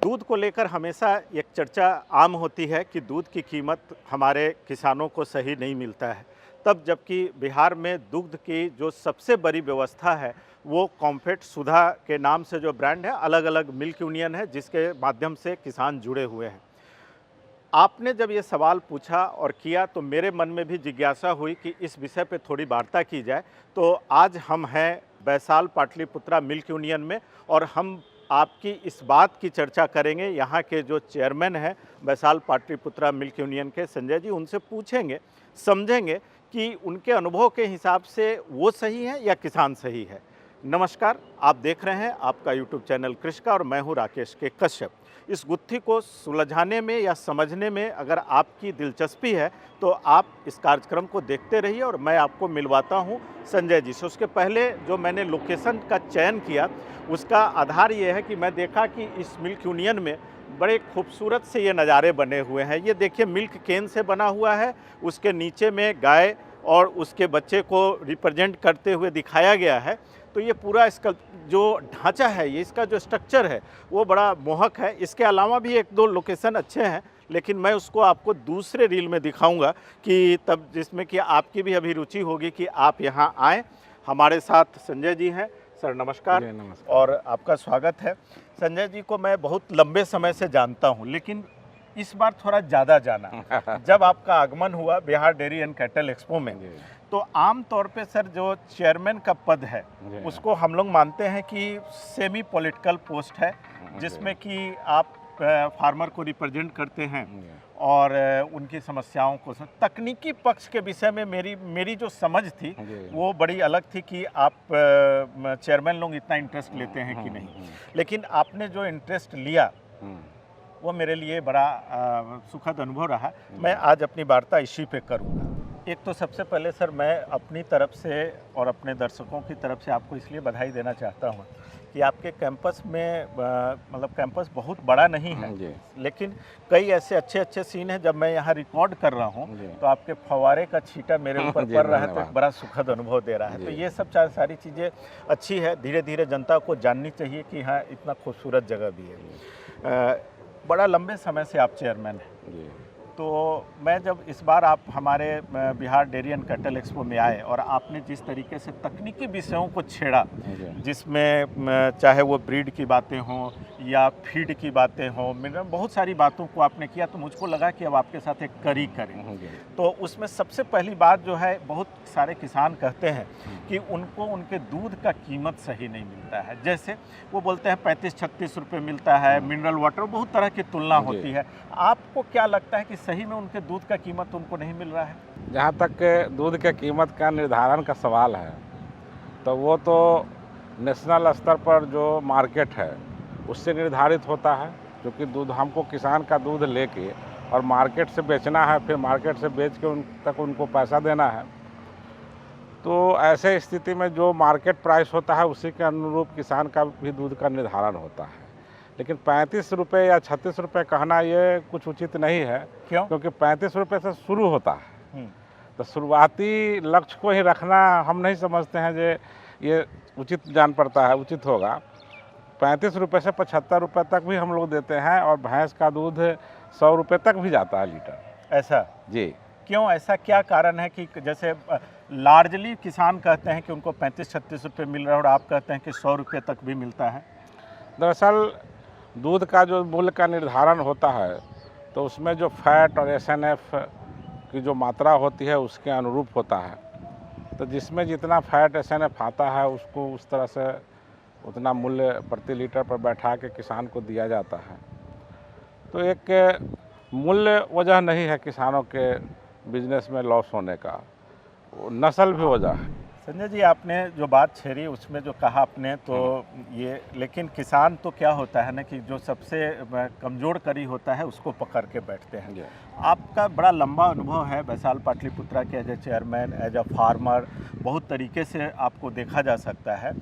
दूध को लेकर हमेशा एक चर्चा आम होती है कि दूध की कीमत हमारे किसानों को सही नहीं मिलता है। तब जबकि बिहार में दुग्ध की जो सबसे बड़ी व्यवस्था है वो कॉम्फेट सुधा के नाम से जो ब्रांड है, अलग अलग मिल्क यूनियन है जिसके माध्यम से किसान जुड़े हुए हैं। आपने जब ये सवाल पूछा और किया तो मेरे मन में भी जिज्ञासा हुई कि इस विषय पे थोड़ी वार्ता की जाए। तो आज हम हैं बैसाल पाटलिपुत्रा मिल्क यूनियन में और हम आपकी इस बात की चर्चा करेंगे। यहाँ के जो चेयरमैन हैं बैसाल पाटलिपुत्रा मिल्क यूनियन के संजय जी, उनसे पूछेंगे, समझेंगे कि उनके अनुभव के हिसाब से वो सही है या किसान सही है। नमस्कार, आप देख रहे हैं आपका यूट्यूब चैनल कृषि का और मैं हूँ राकेश के कश्यप। इस गुत्थी को सुलझाने में या समझने में अगर आपकी दिलचस्पी है तो आप इस कार्यक्रम को देखते रहिए और मैं आपको मिलवाता हूं संजय जी से। उसके पहले जो मैंने लोकेशन का चयन किया उसका आधार ये है कि मैं देखा कि इस मिल्क यूनियन में बड़े खूबसूरत से ये नज़ारे बने हुए हैं। ये देखिए मिल्क केन से बना हुआ है, उसके नीचे में गाय और उसके बच्चे को रिप्रेजेंट करते हुए दिखाया गया है। तो ये पूरा इसका जो ढांचा है, ये इसका जो स्ट्रक्चर है वो बड़ा मोहक है। इसके अलावा भी एक दो लोकेशन अच्छे हैं, लेकिन मैं उसको आपको दूसरे रील में दिखाऊंगा कि तब जिसमें कि आपकी भी अभी रुचि होगी कि आप यहाँ आएँ। हमारे साथ संजय जी हैं। सर नमस्कार। नमस्कार और आपका स्वागत है। संजय जी को मैं बहुत लंबे समय से जानता हूँ, लेकिन इस बार थोड़ा ज़्यादा जाना। जब आपका आगमन हुआ Bihar dairy and cattle expo में, तो आम तौर पे सर जो चेयरमैन का पद है उसको हम लोग मानते हैं कि सेमी पॉलिटिकल पोस्ट है, जिसमें कि आप फार्मर को रिप्रेजेंट करते हैं और उनकी समस्याओं को। तकनीकी पक्ष के विषय में मेरी जो समझ थी वो बड़ी अलग थी कि आप चेयरमैन लोग इतना इंटरेस्ट लेते हैं कि नहीं, लेकिन आपने जो इंटरेस्ट लिया वो मेरे लिए बड़ा सुखद अनुभव रहा। मैं आज अपनी वार्ता इसी पे करूँगा। एक तो सबसे पहले सर मैं अपनी तरफ से और अपने दर्शकों की तरफ से आपको इसलिए बधाई देना चाहता हूँ कि आपके कैंपस में मतलब कैंपस बहुत बड़ा नहीं है, लेकिन कई ऐसे अच्छे सीन हैं। जब मैं यहाँ रिकॉर्ड कर रहा हूँ तो आपके फव्वारे का छींटा मेरे ऊपर पड़ रहा है तो एक बड़ा सुखद अनुभव दे रहा है। तो ये सब सारी चीज़ें अच्छी है। धीरे धीरे जनता को जाननी चाहिए कि हाँ इतना खूबसूरत जगह भी है। बड़ा लंबे समय से आप चेयरमैन हैं, तो मैं जब इस बार आप हमारे Bihar dairy and cattle expo में आए और आपने जिस तरीके से तकनीकी विषयों को छेड़ा, जिसमें चाहे वो ब्रीड की बातें हों या फीड की बातें हों, बहुत सारी बातों को आपने किया, तो मुझको लगा कि अब आपके साथ एक कड़ी करें। तो उसमें सबसे पहली बात जो है, बहुत सारे किसान कहते हैं कि उनको उनके दूध का कीमत सही नहीं मिलता है। जैसे वो बोलते हैं 35-36 रुपये मिलता है, मिनरल वाटर, बहुत तरह की तुलना होती है। आपको क्या लगता है कि सही में उनके दूध का कीमत उनको नहीं मिल रहा है? जहाँ तक दूध के कीमत का निर्धारण का सवाल है तो वो तो नेशनल स्तर पर जो मार्केट है उससे निर्धारित होता है, क्योंकि दूध हमको किसान का दूध लेके और मार्केट से बेचना है, फिर मार्केट से बेच के उनको पैसा देना है। तो ऐसे स्थिति में जो मार्केट प्राइस होता है उसी के अनुरूप किसान का भी दूध का निर्धारण होता है। लेकिन 35 रुपये या 36 रुपये कहना ये कुछ उचित नहीं है। क्यों? क्योंकि 35 रुपये से शुरू होता है। तो शुरुआती लक्ष्य को ही रखना हम नहीं समझते हैं जे ये उचित जान पड़ता है, उचित होगा। 35 रुपये से 75 रुपये तक भी हम लोग देते हैं और भैंस का दूध 100 रुपये तक भी जाता है लीटर। ऐसा जी। क्यों? ऐसा क्या कारण है कि जैसे लार्जली किसान कहते हैं कि उनको 35-36 रुपये मिल रहा है और आप कहते हैं कि 100 रुपये तक भी मिलता है? दरअसल दूध का जो मूल्य का निर्धारण होता है तो उसमें जो फैट और SNF की जो मात्रा होती है उसके अनुरूप होता है। तो जिसमें जितना फैट SNF आता है उसको उस तरह से उतना मूल्य प्रति लीटर पर बैठा के किसान को दिया जाता है। तो एक मूल्य वजह नहीं है किसानों के बिजनेस में लॉस होने का, नस्ल भी वजह है। संजय जी, आपने जो बात छेड़ी उसमें जो कहा आपने तो ये, लेकिन किसान तो क्या होता है ना कि जो सबसे कमज़ोर कड़ी होता है उसको पकड़ के बैठते हैं। आपका बड़ा लंबा अनुभव है बैसाल पाटलिपुत्रा के as a chairman, as a farmer, बहुत तरीके से आपको देखा जा सकता है।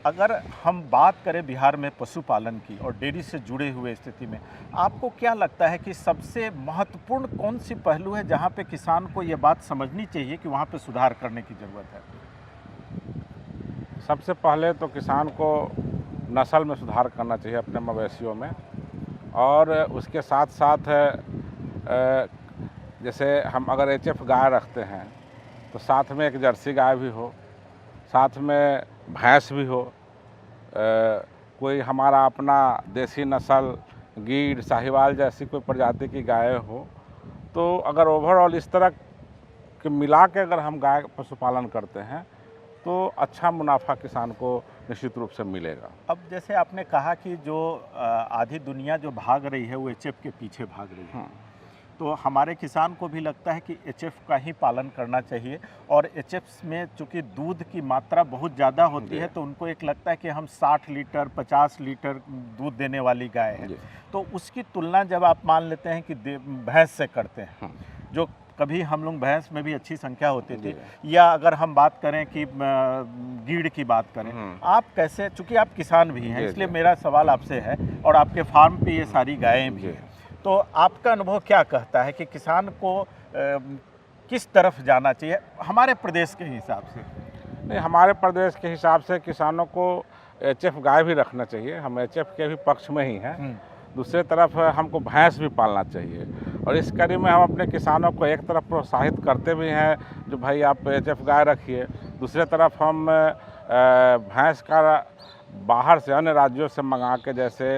अगर हम बात करें बिहार में पशुपालन की और डेयरी से जुड़े हुए स्थिति में, आपको क्या लगता है कि सबसे महत्वपूर्ण कौन सी पहलू है जहाँ पे किसान को ये बात समझनी चाहिए कि वहाँ पे सुधार करने की ज़रूरत है? सबसे पहले तो किसान को नस्ल में सुधार करना चाहिए अपने मवेशियों में। और उसके साथ साथ जैसे हम अगर एचएफ गाय रखते हैं तो साथ में एक जर्सी गाय भी हो, साथ में भैंस भी हो, कोई हमारा अपना देसी नस्ल गीर साहिवाल जैसी कोई प्रजाति की गाय हो। तो अगर ओवरऑल इस तरह के मिला के अगर हम गाय पशुपालन करते हैं तो अच्छा मुनाफा किसान को निश्चित रूप से मिलेगा। अब जैसे आपने कहा कि जो आधी दुनिया जो भाग रही है वो एचएफ के पीछे भाग रही है, तो हमारे किसान को भी लगता है कि एचएफ का ही पालन करना चाहिए। और एचएफ में चूँकि दूध की मात्रा बहुत ज़्यादा होती है तो उनको एक लगता है कि हम 60 लीटर 50 लीटर दूध देने वाली गाय है, तो उसकी तुलना जब आप मान लेते हैं कि भैंस से करते हैं, जो कभी हम लोग भैंस में भी अच्छी संख्या होती थी, या अगर हम बात करें कि गीड़ की बात करें, आप कैसे, चूँकि आप किसान भी हैं इसलिए मेरा सवाल आपसे है, और आपके फार्म पे ये सारी गायें भी हैं, तो आपका अनुभव क्या कहता है कि किसान को किस तरफ जाना चाहिए हमारे प्रदेश के हिसाब से? नहीं, हमारे प्रदेश के हिसाब से किसानों को एचएफ गाय भी रखना चाहिए, हम एचएफ के भी पक्ष में ही हैं। दूसरे तरफ हमको भैंस भी पालना चाहिए, और इस कड़ी में हम अपने किसानों को एक तरफ प्रोत्साहित करते भी हैं जो भाई आप एचएफ गाय रखिए, दूसरे तरफ हम भैंस का बाहर से अन्य राज्यों से मंगा के, जैसे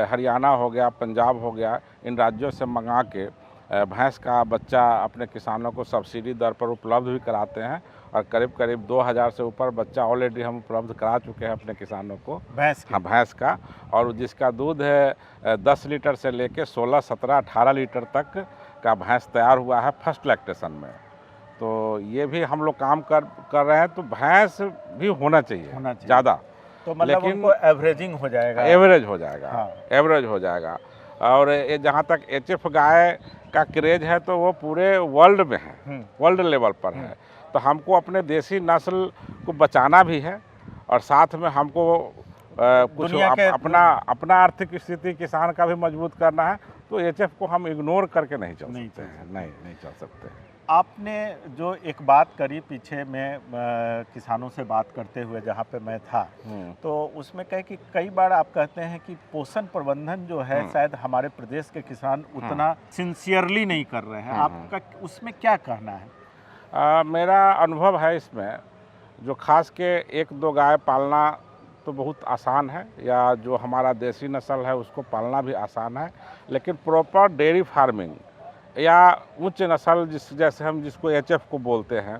हरियाणा हो गया, पंजाब हो गया, इन राज्यों से मंगा के भैंस का बच्चा अपने किसानों को सब्सिडी दर पर उपलब्ध भी कराते हैं, और करीब करीब 2000 से ऊपर बच्चा ऑलरेडी हम उपलब्ध करा चुके हैं अपने किसानों को भैंस का। और जिसका दूध है 10 लीटर से लेके 16, 17, 18 लीटर तक का भैंस तैयार हुआ है फर्स्ट लैक्टेशन में। तो ये भी हम लोग काम कर रहे हैं, तो भैंस भी होना चाहिए ज़्यादा, तो मतलब उनको एवरेजिंग हो जाएगा, एवरेज हो जाएगा, एवरेज हो जाएगा। और ये जहाँ तक एचएफ गाय का क्रेज है तो वो पूरे वर्ल्ड में है, वर्ल्ड लेवल पर है। तो हमको अपने देसी नस्ल को बचाना भी है, और साथ में हमको कुछ अपना आर्थिक स्थिति किसान का भी मजबूत करना है। तो एचएफ को हम इग्नोर करके नहीं चल सकते हैं, नहीं चल सकते। आपने जो एक बात करी पीछे में किसानों से बात करते हुए जहाँ पे मैं था, तो उसमें कहे कि कई बार आप कहते हैं कि पोषण प्रबंधन जो है शायद हमारे प्रदेश के किसान उतना सिंसियरली नहीं कर रहे हैं, आपका उसमें क्या कहना है? मेरा अनुभव है इसमें, जो खास के 1-2 गाय पालना तो बहुत आसान है, या जो हमारा देसी नस्ल है उसको पालना भी आसान है, लेकिन प्रॉपर डेयरी फार्मिंग या उच्च नस्ल जैसे हम जिसको एचएफ को बोलते हैं,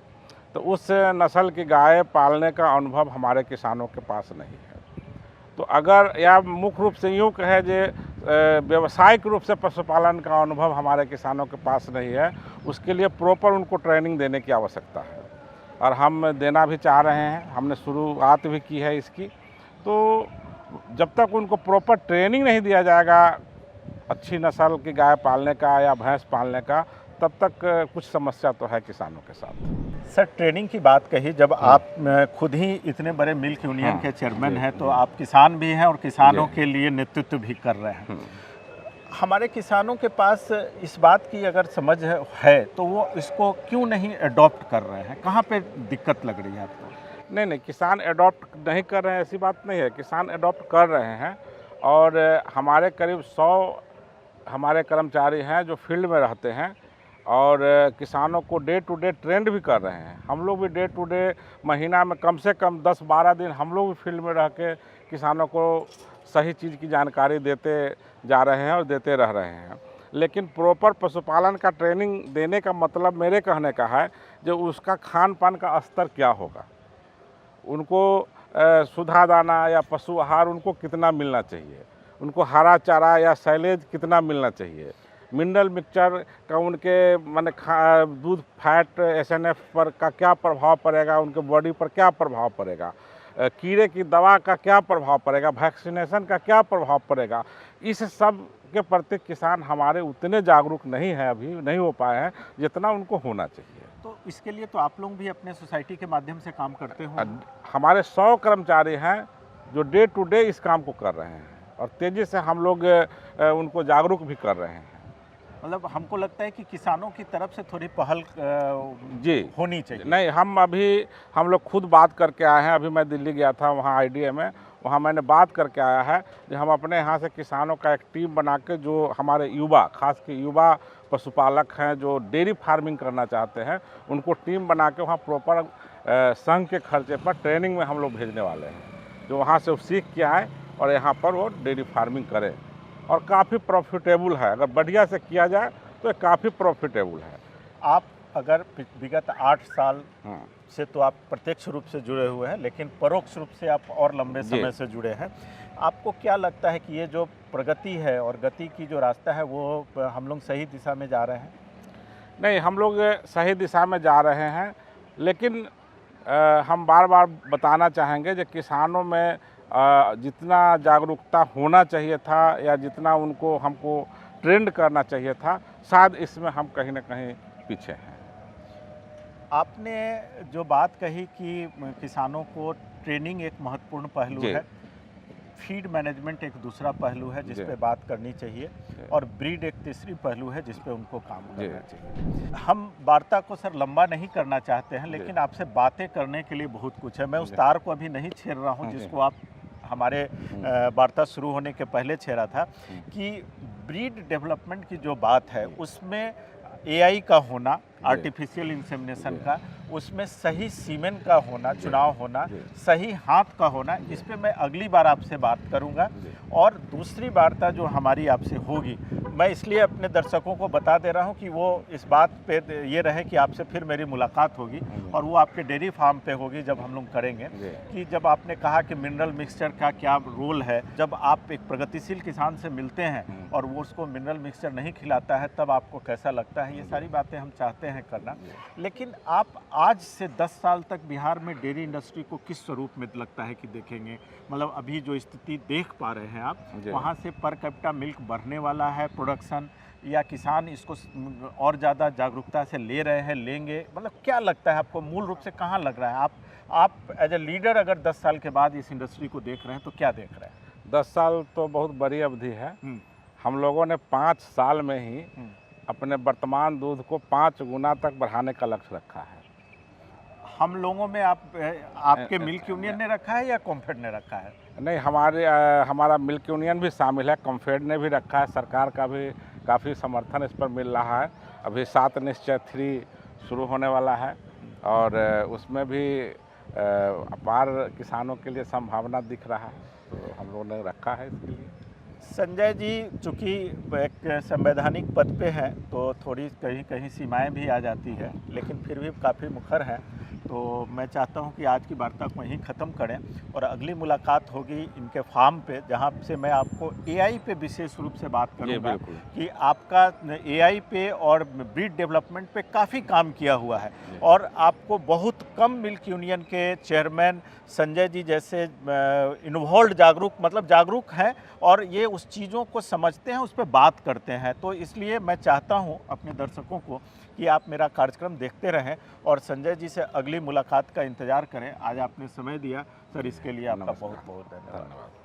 तो उस नस्ल की गाय पालने का अनुभव हमारे किसानों के पास नहीं है। तो अगर या मुख्य रूप से यूँ कहे जो व्यावसायिक रूप से पशुपालन का अनुभव हमारे किसानों के पास नहीं है, उसके लिए प्रॉपर उनको ट्रेनिंग देने की आवश्यकता है, और हम देना भी चाह रहे हैं, हमने शुरुआत भी की है इसकी। तो जब तक उनको प्रॉपर ट्रेनिंग नहीं दिया जाएगा अच्छी नस्ल की गाय पालने का या भैंस पालने का, तब तक कुछ समस्या तो है किसानों के साथ। सर, ट्रेनिंग की बात कही, जब आप खुद ही इतने बड़े मिल्क यूनियन के चेयरमैन हैं, तो आप किसान भी हैं और किसानों के लिए नेतृत्व भी कर रहे हैं। हमारे किसानों के पास इस बात की अगर समझ है तो वो इसको क्यों नहीं अडॉप्ट कर रहे हैं? कहाँ पे दिक्कत लग रही है आपको? नहीं, किसान अडॉप्ट नहीं कर रहे हैं ऐसी बात नहीं है, किसान अडॉप्ट कर रहे हैं, और हमारे करीब 100 हमारे कर्मचारी हैं जो फील्ड में रहते हैं, और किसानों को डे टू डे ट्रेंड भी कर रहे हैं। हम लोग भी डे टू डे महीना में कम से कम 10-12 दिन हम लोग भी फील्ड में रह के किसानों को सही चीज़ की जानकारी देते जा रहे हैं और देते रह रहे हैं। लेकिन प्रॉपर पशुपालन का ट्रेनिंग देने का मतलब मेरे कहने का है जो उसका खान पान का स्तर क्या होगा, उनको सुधा दाना या पशु आहार उनको कितना मिलना चाहिए, उनको हरा चारा या साइलेज कितना मिलना चाहिए, मिनरल मिक्सचर का उनके माने दूध फैट एसएनएफ पर का क्या प्रभाव पड़ेगा, उनके बॉडी पर क्या प्रभाव पड़ेगा, कीड़े की दवा का क्या प्रभाव पड़ेगा, वैक्सीनेशन का क्या प्रभाव पड़ेगा, इस सब के प्रति किसान हमारे उतने जागरूक नहीं है, अभी नहीं हो पाए हैं जितना उनको होना चाहिए। तो इसके लिए तो आप लोग भी अपने सोसाइटी के माध्यम से काम करते हो? हमारे 100 कर्मचारी हैं जो डे टू डे इस काम को कर रहे हैं, और तेज़ी से हम लोग उनको जागरूक भी कर रहे हैं। मतलब हमको लगता है कि किसानों की तरफ से थोड़ी पहल जी होनी चाहिए। नहीं, हम लोग खुद बात करके आए हैं। अभी मैं दिल्ली गया था, वहाँ आईडीए में, वहाँ मैंने बात करके आया है कि हम अपने यहाँ से किसानों का एक टीम बना के, जो हमारे युवा, खास के युवा पशुपालक हैं जो डेयरी फार्मिंग करना चाहते हैं, उनको टीम बना के वहाँ प्रॉपर संघ के खर्चे पर ट्रेनिंग में हम लोग भेजने वाले हैं, जो वहाँ से वो सीख के आए और यहाँ पर वो डेयरी फार्मिंग करें। और काफ़ी प्रॉफिटेबल है, अगर बढ़िया से किया जाए तो ये काफ़ी प्रॉफिटेबल है। आप अगर विगत 8 साल हाँ से तो आप प्रत्यक्ष रूप से जुड़े हुए हैं, लेकिन परोक्ष रूप से आप और लंबे जी। समय से जुड़े हैं। आपको क्या लगता है कि ये जो प्रगति है और गति की जो रास्ता है वो हम लोग सही दिशा में जा रहे हैं? नहीं, हम लोग सही दिशा में जा रहे हैं, लेकिन हम बार बार बताना चाहेंगे कि किसानों में जितना जागरूकता होना चाहिए था या जितना उनको हमको ट्रेंड करना चाहिए था, शायद इसमें हम कहीं ना कहीं पीछे हैं। आपने जो बात कही कि किसानों को ट्रेनिंग एक महत्वपूर्ण पहलू जी। है, फीड मैनेजमेंट एक दूसरा पहलू है जिस जी। पे बात करनी चाहिए, जी। और ब्रीड एक तीसरी पहलू है जिस पे उनको काम जी। करना चाहिए। हम वार्ता को सर लंबा नहीं करना चाहते हैं, लेकिन आपसे बातें करने के लिए बहुत कुछ है। मैं उस जी। तार को अभी नहीं छेड़ रहा हूँ जी। जिसको आप हमारे वार्ता शुरू होने के पहले छेड़ा था, कि ब्रीड डेवलपमेंट की जो बात है उसमें एआई का होना, आर्टिफिशियल इंसेमिनेशन का, उसमें सही सीमेन का होना, चुनाव होना, सही हाथ का होना, इस पे मैं अगली बार आपसे बात करूंगा। और दूसरी वार्ता जो हमारी आपसे होगी, मैं इसलिए अपने दर्शकों को बता दे रहा हूं कि वो इस बात पे ये रहे कि आपसे फिर मेरी मुलाकात होगी, और वो आपके डेयरी फार्म पे होगी जब हम लोग करेंगे, कि जब आपने कहा कि मिनरल मिक्सचर का क्या रोल है, जब आप एक प्रगतिशील किसान से मिलते हैं और वो उसको मिनरल मिक्सचर नहीं खिलाता है, तब आपको कैसा लगता है। ये सारी बातें हम चाहते हैं करना। लेकिन आप आज से 10 साल तक बिहार में डेयरी इंडस्ट्री को किस स्वरूप में लगता है कि देखेंगे? मतलब अभी जो स्थिति देख पा रहे हैं आप, वहाँ से पर कैपिटा मिल्क बढ़ने वाला है प्रोडक्शन, या किसान इसको और ज़्यादा जागरूकता से ले रहे हैं, लेंगे? मतलब क्या लगता है आपको, मूल रूप से कहाँ लग रहा है? आप एज ए लीडर अगर 10 साल के बाद इस इंडस्ट्री को देख रहे हैं तो क्या देख रहे हैं? 10 साल तो बहुत बड़ी अवधि है। हम लोगों ने 5 साल में ही अपने वर्तमान दूध को 5 गुना तक बढ़ाने का लक्ष्य रखा है। हम लोगों में आपके मिल्क यूनियन ने रखा है या कॉम्फेड ने रखा है? नहीं, हमारा मिल्क यूनियन भी शामिल है, कॉम्फेड ने भी रखा है, सरकार का भी काफ़ी समर्थन इस पर मिल रहा है। अभी 7 निश्चय 3 शुरू होने वाला है, और उसमें भी अपार किसानों के लिए संभावना दिख रहा है, तो हम लोगों ने रखा है इसके लिए। संजय जी चूँकि एक संवैधानिक पद पे हैं तो थोड़ी कहीं कहीं सीमाएं भी आ जाती है, लेकिन फिर भी काफ़ी मुखर हैं। तो मैं चाहता हूं कि आज की वार्ता को यहीं ख़त्म करें, और अगली मुलाकात होगी इनके फार्म पे, जहां से मैं आपको एआई पे विशेष रूप से बात करूंगा कि आपका एआई पे और ब्रीड डेवलपमेंट पे काफ़ी काम किया हुआ है, और आपको बहुत कम मिल्क यूनियन के चेयरमैन संजय जी जैसे इन्वॉल्व जागरूक हैं, और ये उस चीज़ों को समझते हैं, उस पर बात करते हैं। तो इसलिए मैं चाहता हूं अपने दर्शकों को कि आप मेरा कार्यक्रम देखते रहें और संजय जी से अगली मुलाकात का इंतज़ार करें। आज आपने समय दिया सर, इसके लिए आपका बहुत बहुत धन्यवाद।